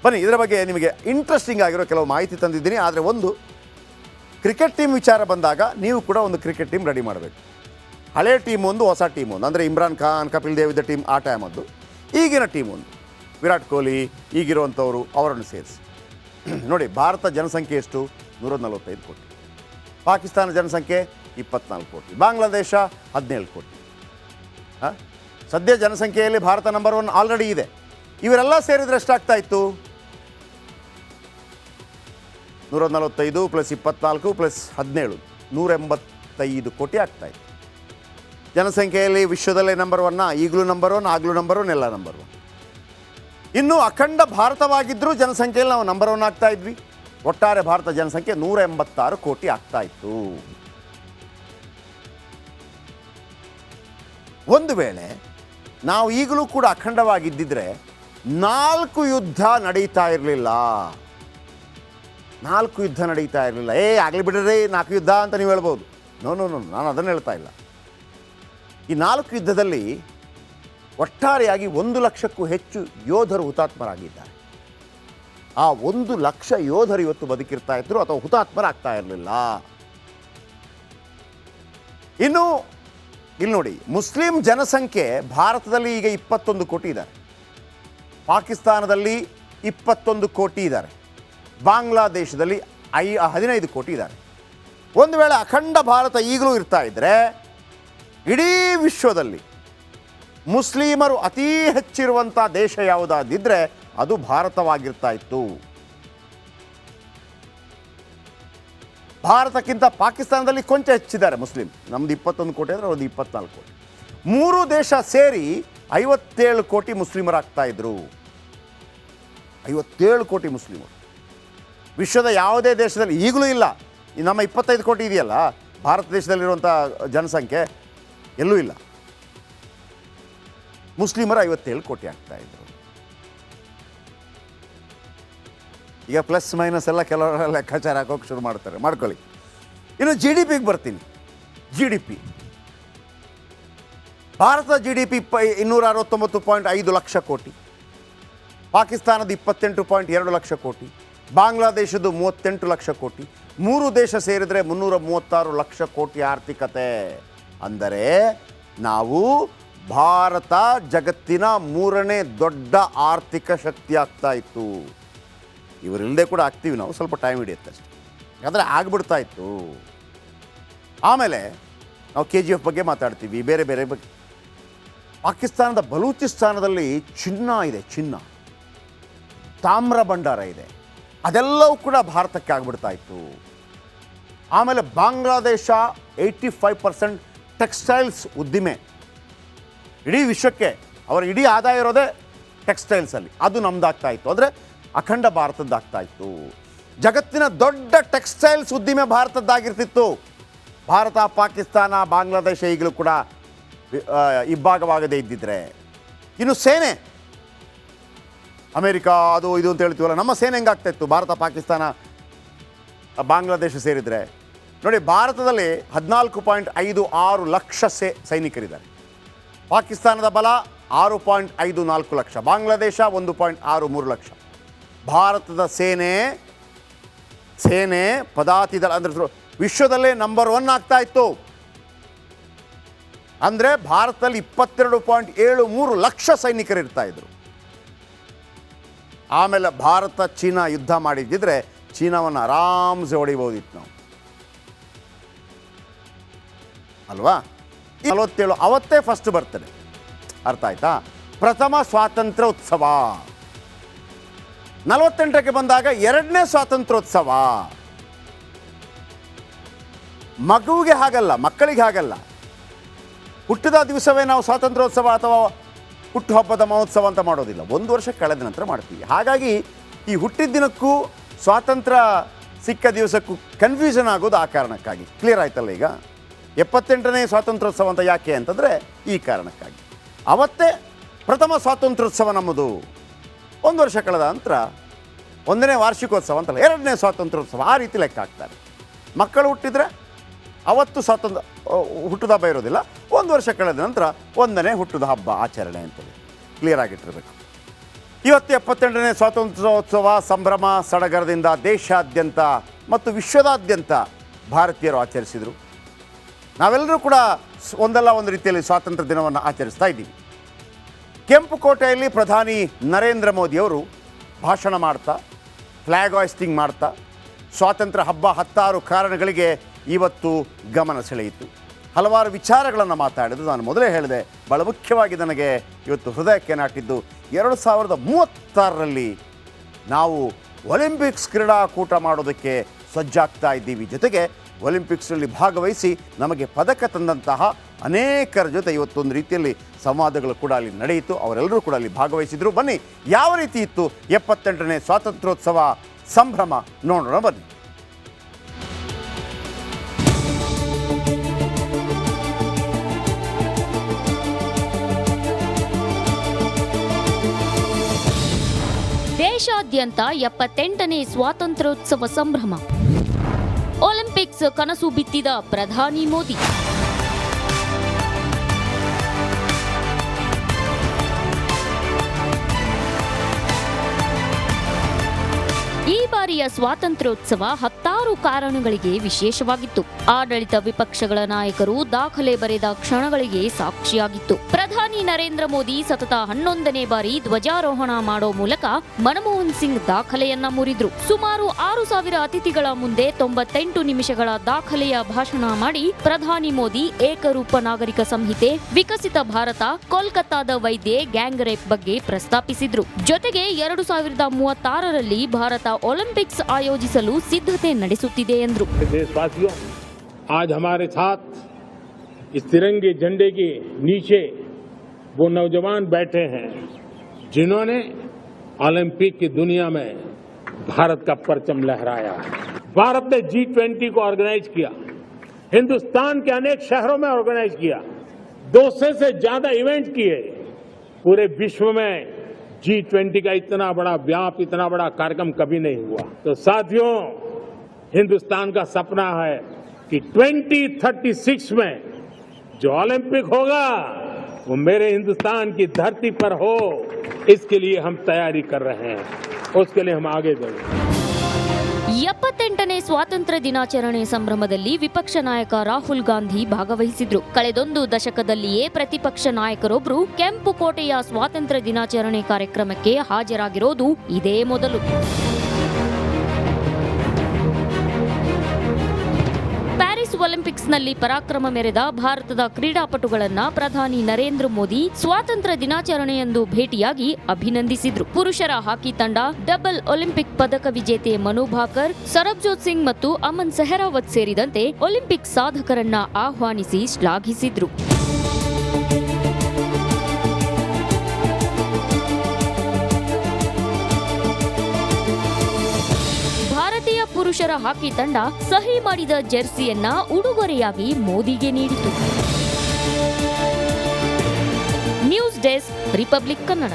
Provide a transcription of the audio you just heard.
ಬನ್ನಿ ಇದರ ಬಗ್ಗೆ ನಿಮಗೆ ಇಂಟ್ರೆಸ್ಟಿಂಗ್ ಆಗಿರೋ ಕೆಲವು ಮಾಹಿತಿ ತಂದಿದ್ದೀನಿ. ಆದರೆ ಒಂದು ಕ್ರಿಕೆಟ್ ಟೀಮ್ ವಿಚಾರ ಬಂದಾಗ ನೀವು ಕೂಡ ಒಂದು ಕ್ರಿಕೆಟ್ ಟೀಮ್ ರೆಡಿ ಮಾಡಬೇಕು. ಹಳೆ ಟೀಮ್ ಒಂದು, ಹೊಸ ಟೀಮ್ ಒಂದು. ಅಂದರೆ ಇಮ್ರಾನ್ ಖಾನ್, ಕಪಿಲ್ ದೇವ್ ಇದ್ದ ಟೀಮ್ ಆ ಟೈಮದ್ದು, ಈಗಿನ ಟೀಮ್ ಒಂದು, ವಿರಾಟ್ ಕೊಹ್ಲಿ ಈಗಿರುವಂಥವರು ಅವರನ್ನು ಸೇರಿಸಿ ನೋಡಿ. ಭಾರತ ಜನಸಂಖ್ಯೆ ಎಷ್ಟು? 145 ಕೋಟಿ. ಪಾಕಿಸ್ತಾನ ಜನಸಂಖ್ಯೆ 24 ಕೋಟಿ. ಬಾಂಗ್ಲಾದೇಶ 17 ಕೋಟಿ. ಸದ್ಯ ಜನಸಂಖ್ಯೆಯಲ್ಲಿ ಭಾರತ ನಂಬರ್ 1 ಆಲ್ರೆಡಿ ಇದೆ. ಇವರೆಲ್ಲ ಸೇರಿದರೆ ಎಷ್ಟಾಗ್ತಾ ಇತ್ತು? 145 + 24 + 17 185 ಕೋಟಿ ಆಗ್ತಾಯಿತ್ತು. ಜನಸಂಖ್ಯೆಯಲ್ಲಿ ವಿಶ್ವದಲ್ಲೇ ನಂಬರ್ 1, ಈಗಲೂ ನಂಬರ್ 1, ಆಗಲೂ ನಂಬರ್ 1, ಎಲ್ಲ ನಂಬರ್ 1. ಇನ್ನು ಅಖಂಡ ಭಾರತವಾಗಿದ್ದರೂ ಜನಸಂಖ್ಯೆಯಲ್ಲಿ ನಾವು ನಂಬರ್ 1 ಆಗ್ತಾ ಇದ್ವಿ. ಒಟ್ಟಾರೆ ಭಾರತ ಜನಸಂಖ್ಯೆ 186 ಕೋಟಿ ಆಗ್ತಾ ಇತ್ತು. ಒಂದು ವೇಳೆ ನಾವು ಈಗಲೂ ಕೂಡ ಅಖಂಡವಾಗಿದ್ದಿದ್ರೆ 4 ಯುದ್ಧ ನಡೀತಾ ಇರಲಿಲ್ಲ. 4 ಯುದ್ಧ ನಡೀತಾ ಇರಲಿಲ್ಲ. ಆಗಲಿ ಬಿಡ್ರಿ 4 ಯುದ್ಧ ಅಂತ ನೀವು ಹೇಳ್ಬೋದು. ನೋ, ನಾನು ಅದನ್ನು ಹೇಳ್ತಾ ಇಲ್ಲ. ಈ 4 ಯುದ್ಧದಲ್ಲಿ ಒಟ್ಟಾರೆಯಾಗಿ 1 ಲಕ್ಷಕ್ಕೂ ಹೆಚ್ಚು ಯೋಧರು ಹುತಾತ್ಮರಾಗಿದ್ದಾರೆ. ಆ 1 ಲಕ್ಷ ಯೋಧರು ಇವತ್ತು ಬದುಕಿರ್ತಾ ಇದ್ರು ಅಥವಾ ಹುತಾತ್ಮರಾಗ್ತಾ ಇರಲಿಲ್ಲ. ಇನ್ನು ಇಲ್ಲಿ ನೋಡಿ, ಮುಸ್ಲಿಂ ಜನಸಂಖ್ಯೆ ಭಾರತದಲ್ಲಿ ಈಗ 21 ಕೋಟಿ ಇದ್ದಾರೆ. ಪಾಕಿಸ್ತಾನದಲ್ಲಿ 21 ಕೋಟಿ ಇದ್ದಾರೆ. ಬಾಂಗ್ಲಾದೇಶದಲ್ಲಿ 15 ಕೋಟಿ ಇದ್ದಾರೆ. ಒಂದು ವೇಳೆ ಅಖಂಡ ಭಾರತ ಈಗಲೂ ಇರ್ತಾ ಇದ್ದರೆ ಇಡೀ ವಿಶ್ವದಲ್ಲಿ ಮುಸ್ಲಿಮರು ಅತೀ ಹೆಚ್ಚಿರುವಂಥ ದೇಶ ಯಾವುದಾದಿದ್ದರೆ ಅದು ಭಾರತವಾಗಿರ್ತಾ ಇತ್ತು. ಭಾರತಕ್ಕಿಂತ ಪಾಕಿಸ್ತಾನದಲ್ಲಿ ಕೊಂಚ ಹೆಚ್ಚಿದ್ದಾರೆ ಮುಸ್ಲಿಂ. ನಮ್ಮದು 21 ಕೋಟಿ ಅಂದರೆ ಅವ್ರದ್ದು 24 ಕೋಟಿ. 3 ದೇಶ ಸೇರಿ 57 ಕೋಟಿ ಮುಸ್ಲಿಮರಾಗ್ತಾ ಇದ್ರು. 57 ಕೋಟಿ ಮುಸ್ಲಿಮರು. ವಿಶ್ವದ ಯಾವುದೇ ದೇಶದಲ್ಲಿ ಈಗಲೂ ಇಲ್ಲ. ನಮ್ಮ 25 ಕೋಟಿ ಇದೆಯಲ್ಲ ಭಾರತ ದೇಶದಲ್ಲಿರುವಂಥ ಜನಸಂಖ್ಯೆ, ಎಲ್ಲೂ ಇಲ್ಲ. ಮುಸ್ಲಿಮರು 57 ಕೋಟಿ ಆಗ್ತಾಯಿದ್ರು. ಈಗ ಪ್ಲಸ್ ಮೈನಸ್ ಎಲ್ಲ ಕೆಲವರ ಲೆಕ್ಕಾಚಾರ ಹಾಕೋಕೆ ಶುರು ಮಾಡ್ಕೊಳ್ಳಿ. ಇನ್ನು GDPಗೆ ಬರ್ತೀನಿ. GDP ಭಾರತದ GDP 269.5 ಲಕ್ಷ ಕೋಟಿ. ಪಾಕಿಸ್ತಾನದ 28.2 ಲಕ್ಷ ಕೋಟಿ. ಬಾಂಗ್ಲಾದೇಶದ್ದು 38 ಲಕ್ಷ ಕೋಟಿ. 3 ದೇಶ ಸೇರಿದರೆ 336 ಲಕ್ಷ ಕೋಟಿ ಆರ್ಥಿಕತೆ. ಅಂದರೆ ನಾವು ಭಾರತ ಜಗತ್ತಿನ 3ನೇ ದೊಡ್ಡ ಆರ್ಥಿಕ ಶಕ್ತಿ ಆಗ್ತಾ ಇತ್ತು. ಇವರಿಲ್ಲದೆ ಕೂಡ ಆಗ್ತೀವಿ ನಾವು, ಸ್ವಲ್ಪ ಟೈಮ್ ಹಿಡಿಯುತ್ತೆ ಅಷ್ಟೆ. ಯಾಕಂದರೆ ಆಗ್ಬಿಡ್ತಾ ಇತ್ತು. ಆಮೇಲೆ ನಾವು KGF ಬಗ್ಗೆ ಮಾತಾಡ್ತೀವಿ, ಬೇರೆ ಬೇರೆ ಬಗ್ಗೆ. ಪಾಕಿಸ್ತಾನದ ಬಲೂಚಿಸ್ತಾನದಲ್ಲಿ ಚಿನ್ನ ಇದೆ, ಚಿನ್ನ, ತಾಮ್ರ ಭಂಡಾರ ಇದೆ. ಅದೆಲ್ಲವೂ ಕೂಡ ಭಾರತಕ್ಕೆ ಆಗ್ಬಿಡ್ತಾ ಇತ್ತು. ಆಮೇಲೆ ಬಾಂಗ್ಲಾದೇಶ 85% ಟೆಕ್ಸ್ಟೈಲ್ಸ್ ಉದ್ದಿಮೆ. ಇಡೀ ವಿಶ್ವಕ್ಕೆ ಅವರ ಇಡೀ ಆದಾಯ ಇರೋದೇ ಟೆಕ್ಸ್ಟೈಲ್ಸಲ್ಲಿ. ಅದು ನಮ್ದಾಗ್ತಾ ಇತ್ತು. ಅಂದರೆ ಅಖಂಡ ಭಾರತದ್ದಾಗ್ತಾ ಇತ್ತು. ಜಗತ್ತಿನ ದೊಡ್ಡ ಟೆಕ್ಸ್ಟೈಲ್ಸ್ ಉದ್ದಿಮೆ ಭಾರತದ್ದಾಗಿರ್ತಿತ್ತು. ಭಾರತ, ಪಾಕಿಸ್ತಾನ, ಬಾಂಗ್ಲಾದೇಶ ಈಗಲೂ ಕೂಡ ಇಬ್ಬಾಗವಾಗದೇ ಇದ್ದಿದ್ರೆ. ಇನ್ನು ಸೇನೆ, ಅಮೇರಿಕಾ ಅದು ಇದು ಅಂತ ಹೇಳ್ತೀವಲ್ಲ, ನಮ್ಮ ಸೇನೆ ಹೆಂಗಾಗ್ತಾ ಇತ್ತು ಭಾರತ, ಪಾಕಿಸ್ತಾನ, ಬಾಂಗ್ಲಾದೇಶ ಸೇರಿದರೆ? ನೋಡಿ, ಭಾರತದಲ್ಲಿ 14.56 ಲಕ್ಷ ಸೈನಿಕರಿದ್ದಾರೆ. ಪಾಕಿಸ್ತಾನದ ಬಲ 6.54 ಲಕ್ಷ. ಬಾಂಗ್ಲಾದೇಶ 1.63 ಲಕ್ಷ. ಭಾರತದ ಸೇನೆ ಪದಾತಿ ದಳ ಅಂದರೆ ವಿಶ್ವದಲ್ಲೇ ನಂಬರ್ 1 ಆಗ್ತಾ ಇತ್ತು. ಅಂದರೆ ಭಾರತದಲ್ಲಿ 22.73 ಲಕ್ಷ ಸೈನಿಕರು ಇರ್ತಾ ಇದ್ರು. ಆಮೇಲೆ ಭಾರತ ಚೀನಾ ಯುದ್ಧ ಮಾಡಿದ್ದಿದ್ರೆ ಚೀನಾವನ್ನು ಆರಾಮ್ಸೆ ಹೊಡಿಬೋದಿತ್ತು ನಾವು, ಅಲ್ವಾ? 47 ಅವತ್ತೇ ಫಸ್ಟ್ ಬರ್ತದೆ. ಅರ್ಥ ಆಯ್ತಾ? ಪ್ರಥಮ ಸ್ವಾತಂತ್ರ್ಯ ಉತ್ಸವ. 48ಕ್ಕೆ ಬಂದಾಗ 2ನೇ ಸ್ವಾತಂತ್ರ್ಯೋತ್ಸವ. ಮಗುವಿಗೆ ಹಾಗಲ್ಲ, ಮಕ್ಕಳಿಗೆ ಹಾಗಲ್ಲ. ಹುಟ್ಟಿದ ದಿವಸವೇ ನಾವು ಸ್ವಾತಂತ್ರ್ಯೋತ್ಸವ ಅಥವಾ ಹುಟ್ಟುಹಬ್ಬದ ಮಹೋತ್ಸವ ಅಂತ ಮಾಡೋದಿಲ್ಲ. 1 ವರ್ಷ ಕಳೆದ ನಂತರ ಮಾಡ್ತೀವಿ. ಹಾಗಾಗಿ ಈ ಹುಟ್ಟಿದ ದಿನಕ್ಕೂ ಸ್ವಾತಂತ್ರ್ಯ ಸಿಕ್ಕ ದಿವಸಕ್ಕೂ ಕನ್ಫ್ಯೂಷನ್ ಆಗೋದು ಆ ಕಾರಣಕ್ಕಾಗಿ. ಕ್ಲಿಯರ್ ಆಯ್ತಲ್ಲ? ಈಗ 78ನೇ ಸ್ವಾತಂತ್ರ್ಯೋತ್ಸವ ಅಂತ ಯಾಕೆ ಅಂತಂದರೆ ಈ ಕಾರಣಕ್ಕಾಗಿ. ಅವತ್ತೇ ಪ್ರಥಮ ಸ್ವಾತಂತ್ರ್ಯೋತ್ಸವ ನಮ್ಮದು. 1 ವರ್ಷ ಕಳೆದ ನಂತರ 1ನೇ ವಾರ್ಷಿಕೋತ್ಸವ ಅಂತಲ್ಲ, 2ನೇ ಸ್ವಾತಂತ್ರ್ಯೋತ್ಸವ, ಆ ರೀತಿ ಲೆಕ್ಕ ಹಾಕ್ತಾರೆ. ಮಕ್ಕಳು ಹುಟ್ಟಿದರೆ ಅವತ್ತು ಹುಟ್ಟುದ ಹಬ್ಬ ಇರೋದಿಲ್ಲ. 1 ವರ್ಷ ಕಳೆದ ನಂತರ 1ನೇ ಹುಟ್ಟುದ ಹಬ್ಬ ಆಚರಣೆ ಅಂತೇಳಿ ಕ್ಲಿಯರ್ ಆಗಿಟ್ಟಿರಬೇಕು. ಇವತ್ತು 78ನೇ ಸ್ವಾತಂತ್ರ್ಯೋತ್ಸವ ಸಂಭ್ರಮ ಸಡಗರದಿಂದ ದೇಶಾದ್ಯಂತ ಮತ್ತು ವಿಶ್ವದಾದ್ಯಂತ ಭಾರತೀಯರು ಆಚರಿಸಿದರು. ನಾವೆಲ್ಲರೂ ಕೂಡ ಒಂದಲ್ಲ ಒಂದು ರೀತಿಯಲ್ಲಿ ಸ್ವಾತಂತ್ರ್ಯ ದಿನವನ್ನು ಆಚರಿಸ್ತಾ ಇದ್ದೀವಿ. ಕೆಂಪುಕೋಟೆಯಲ್ಲಿ ಪ್ರಧಾನಿ ನರೇಂದ್ರ ಮೋದಿಯವರು ಭಾಷಣ ಮಾಡ್ತಾ, ಫ್ಲ್ಯಾಗ್ ಹಾಯ್ಸ್ಟಿಂಗ್ ಮಾಡ್ತಾ ಸ್ವಾತಂತ್ರ್ಯ ಹಬ್ಬ 16 ಕಾರಣಗಳಿಗೆ ಇವತ್ತು ಗಮನ ಸೆಳೆಯಿತು. ಹಲವಾರು ವಿಚಾರಗಳನ್ನು ಮಾತಾಡಿದ್ರು. ನಾನು ಮೊದಲೇ ಹೇಳಿದೆ, ಭಾಳ ಮುಖ್ಯವಾಗಿ ನನಗೆ ಇವತ್ತು ಹೃದಯಕ್ಕೆ ನಾಟಿದ್ದು 2036ರಲ್ಲಿ ನಾವು ಒಲಿಂಪಿಕ್ಸ್ ಕ್ರೀಡಾಕೂಟ ಮಾಡೋದಕ್ಕೆ ಸಜ್ಜಾಗ್ತಾ ಇದ್ದೀವಿ. ಜೊತೆಗೆ ಒಲಿಂಪಿಕ್ಸ್ನಲ್ಲಿ ಭಾಗವಹಿಸಿ ನಮಗೆ ಪದಕ ತಂದಂತಹ ಅನೇಕರ ಜೊತೆ ಇವತ್ತೊಂದು ರೀತಿಯಲ್ಲಿ ಸಂವಾದಗಳು ಕೂಡ ಅಲ್ಲಿ ನಡೆಯಿತು. ಅವರೆಲ್ಲರೂ ಕೂಡ ಅಲ್ಲಿ ಭಾಗವಹಿಸಿದರು. ಬನ್ನಿ, ಯಾವ ರೀತಿ ಇತ್ತು 78ನೇ ಸ್ವಾತಂತ್ರ್ಯೋತ್ಸವ ಸಂಭ್ರಮ ನೋಡೋಣ ಬನ್ನಿ. ದೇಶಾದ್ಯಂತ 78ನೇ ಸ್ವಾತಂತ್ರ್ಯೋತ್ಸವ ಸಂಭ್ರಮ. ಒಲಿಂಪಿಕ್ಸ್ ಕನಸು ಬಿತ್ತಿದ ಪ್ರಧಾನಿ ಮೋದಿ. ಈ ಬಾರಿಯ ಸ್ವಾತಂತ್ರ್ಯೋತ್ಸವ 16 ಕಾರಣಗಳಿಗೆ ವಿಶೇಷವಾಗಿತ್ತು. ಆಡಳಿತ ವಿಪಕ್ಷಗಳ ನಾಯಕರು ದಾಖಲೆ ಬರೆದ ಕ್ಷಣಗಳಿಗೆ ಸಾಕ್ಷಿಯಾಗಿತ್ತು. ಪ್ರಧಾನಿ ನರೇಂದ್ರ ಮೋದಿ ಸತತ 11ನೇ ಬಾರಿ ಧ್ವಜಾರೋಹಣ ಮಾಡೋ ಮೂಲಕ ಮನಮೋಹನ್ ಸಿಂಗ್ ದಾಖಲೆಯನ್ನ ಮುರಿದ್ರು. ಸುಮಾರು 6000 ಅತಿಥಿಗಳ ಮುಂದೆ 98 ನಿಮಿಷಗಳ ದಾಖಲೆಯ ಭಾಷಣ ಮಾಡಿ ಪ್ರಧಾನಿ ಮೋದಿ ಏಕರೂಪ ನಾಗರಿಕ ಸಂಹಿತೆ, ವಿಕಸಿತ ಭಾರತ, ಕೋಲ್ಕತ್ತಾದ ವೈದ್ಯೆ, ಗ್ಯಾಂಗ್ ರೇಪ್ ಬಗ್ಗೆ ಪ್ರಸ್ತಾಪಿಸಿದ್ರು. ಜೊತೆಗೆ 2036ರಲ್ಲಿ ಭಾರತ ओलंपिक्स आयोजिसलु सिद्धते ನಡೆಸುತ್ತಿದೆ ಎಂದರು. देशवासियों, आज हमारे साथ इस तिरंगे झंडे के नीचे वो नौजवान बैठे हैं जिन्होंने ओलंपिक की दुनिया में भारत का परचम लहराया. भारत ने G20 को ऑर्गेनाइज किया, हिंदुस्तान के अनेक शहरों में ऑर्गेनाइज किया, 200 से ज्यादा इवेंट किए. पूरे विश्व में G20 का इतना बड़ा व्याप, इतना बड़ा कार्यक्रम कभी नहीं हुआ. तो साथियों, हिंदुस्तान का सपना है कि 2036 में जो ओलंपिक होगा वो मेरे हिंदुस्तान की धरती पर हो. इसके लिए हम तैयारी कर रहे हैं, उसके लिए हम आगे बढ़ेंगे. 78ನೇ ಸ್ವಾತಂತ್ರ್ಯ ದಿನಾಚರಣೆ ಸಂಭ್ರಮದಲ್ಲಿ ವಿಪಕ್ಷ ನಾಯಕ ರಾಹುಲ್ ಗಾಂಧಿ ಭಾಗವಹಿಸಿದ್ರು. ಕಳೆದೊಂದು ದಶಕದಲ್ಲಿಯೇ ಪ್ರತಿಪಕ್ಷ ನಾಯಕರೊಬ್ಬರು ಕೆಂಪುಕೋಟೆಯ ಸ್ವಾತಂತ್ರ್ಯ ದಿನಾಚರಣೆ ಕಾರ್ಯಕ್ರಮಕ್ಕೆ ಹಾಜರಾಗಿರೋದು ಇದೇ ಮೊದಲು. ಪ್ಯಾರಿಸ್ ಒಲಿಂಪಿಕ್ಸ್ನಲ್ಲಿ ಪರಾಕ್ರಮ ಮೆರೆದ ಭಾರತದ ಕ್ರೀಡಾಪಟುಗಳನ್ನ ಪ್ರಧಾನಿ ನರೇಂದ್ರ ಮೋದಿ ಸ್ವಾತಂತ್ರ್ಯ ದಿನಾಚರಣೆಯಂದು ಭೇಟಿಯಾಗಿ ಅಭಿನಂದಿಸಿದ್ರು. ಪುರುಷರ ಹಾಕಿ ತಂಡ ಡಬಲ್ ಒಲಿಂಪಿಕ್ ಪದಕ ವಿಜೇತೆ ಮನು ಭಾಕರ್, ಸರಬ್ಜೋತ್ ಸಿಂಗ್ ಮತ್ತು ಅಮನ್ ಸೆಹರಾವತ್ ಸೇರಿದಂತೆ ಒಲಿಂಪಿಕ್ ಸಾಧಕರನ್ನ ಆಹ್ವಾನಿಸಿ ಶ್ಲಾಘಿಸಿದ್ರು. ಪುರುಷರ ಹಾಕಿ ತಂಡ ಸಹಿ ಮಾಡಿದ ಜೆರ್ಸಿಯನ್ನ ಉಡುಗೊರೆಯಾಗಿ ಮೋದಿಗೆ ನೀಡಿತು. News desk, republic Kannada.